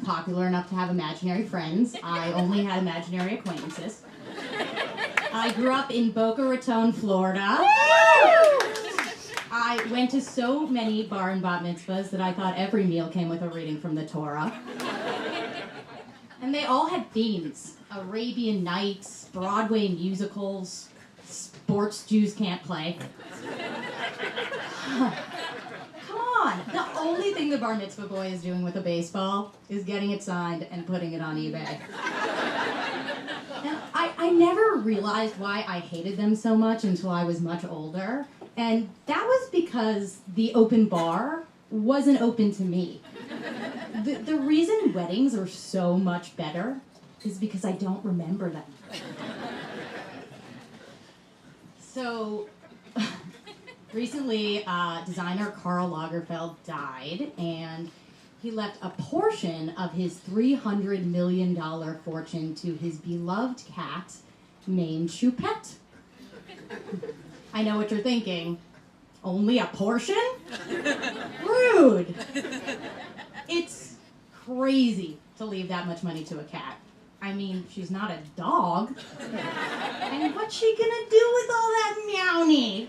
popular enough to have imaginary friends. I only had imaginary acquaintances. I grew up in Boca Raton, Florida. I went to so many bar and bat mitzvahs that I thought every meal came with a reading from the Torah. And they all had themes. Arabian Nights, Broadway musicals, sports Jews can't play. Come on! The only thing the bar mitzvah boy is doing with a baseball is getting it signed and putting it on eBay. And I never realized why I hated them so much until I was much older. And that was because the open bar wasn't open to me. The reason weddings are so much better is because I don't remember them. So, recently, designer Karl Lagerfeld died, and he left a portion of his $300 million fortune to his beloved cat named Choupette. I know what you're thinking. Only a portion? Rude! It's crazy to leave that much money to a cat. I mean, she's not a dog. And what's she gonna do with all that meowny?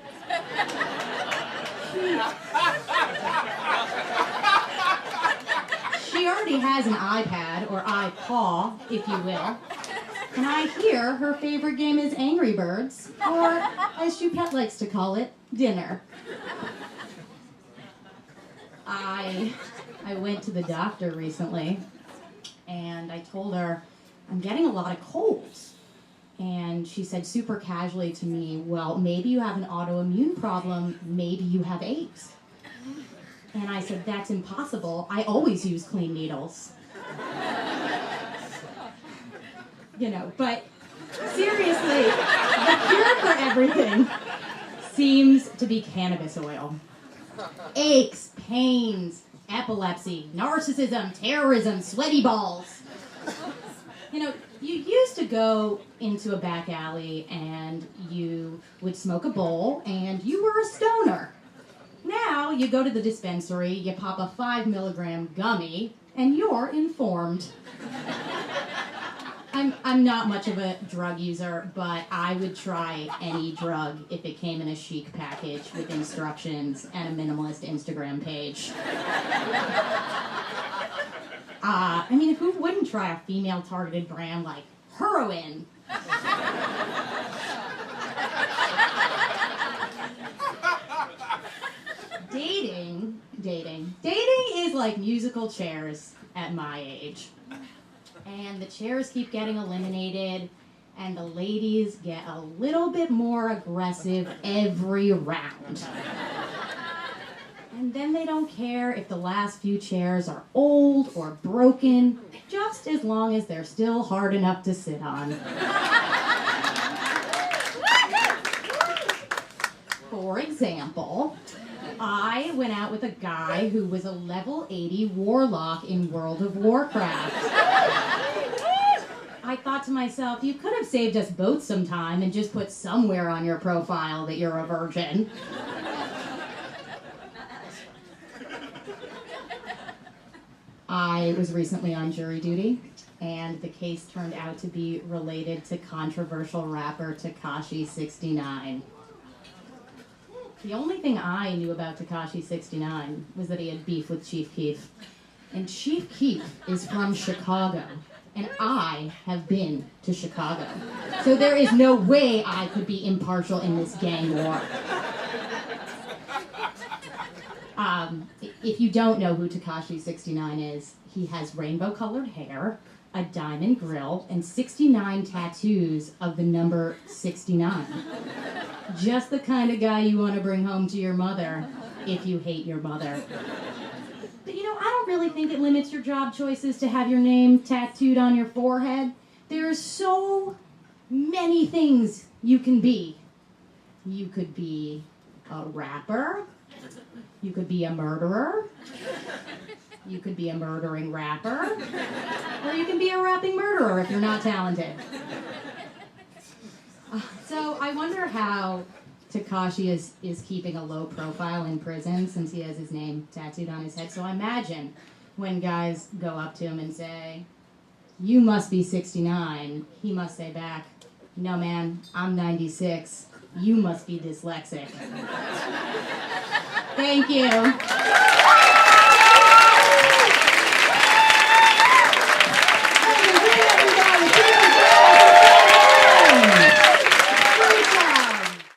She already has an iPad, or iPaw, if you will. And I hear her favorite game is Angry Birds, or, as Choupette likes to call it, dinner. I went to the doctor recently, and I told her, I'm getting a lot of colds. And she said super casually to me, well, maybe you have an autoimmune problem, maybe you have AIDS. And I said, that's impossible. I always use clean needles. You know, but seriously, the cure for everything seems to be cannabis oil. Aches, pains, epilepsy, narcissism, terrorism, sweaty balls. You know, you used to go into a back alley and you would smoke a bowl and you were a stoner. Now you go to the dispensary, you pop a 5 milligram gummy, and you're informed. I'm not much of a drug user, but I would try any drug if it came in a chic package with instructions and a minimalist Instagram page. I mean, who wouldn't try a female-targeted brand like heroin? Dating is like musical chairs at my age. And the chairs keep getting eliminated, and the ladies get a little bit more aggressive every round. And then they don't care if the last few chairs are old or broken, just as long as they're still hard enough to sit on. For example, I went out with a guy who was a level 80 warlock in World of Warcraft. I thought to myself, you could have saved us both some time and just put somewhere on your profile that you're a virgin. I was recently on jury duty, and the case turned out to be related to controversial rapper Tekashi 69. The only thing I knew about Tekashi 69 was that he had beef with Chief Keef. And Chief Keef is from Chicago, and I have been to Chicago. So there is no way I could be impartial in this gang war. If you don't know who Tekashi 69 is, he has rainbow-colored hair, a diamond grill, and 69 tattoos of the number 69. Just the kind of guy you want to bring home to your mother if you hate your mother. But you know, I don't really think it limits your job choices to have your name tattooed on your forehead. There's so many things you can be. You could be a rapper. You could be a murderer. You could be a murdering rapper. Or you can be a rapping murderer if you're not talented. So I wonder how Tekashi is keeping a low profile in prison since he has his name tattooed on his head. So I imagine when guys go up to him and say, "You must be 69," he must say back, "No, man, I'm 96. You must be dyslexic." Thank you.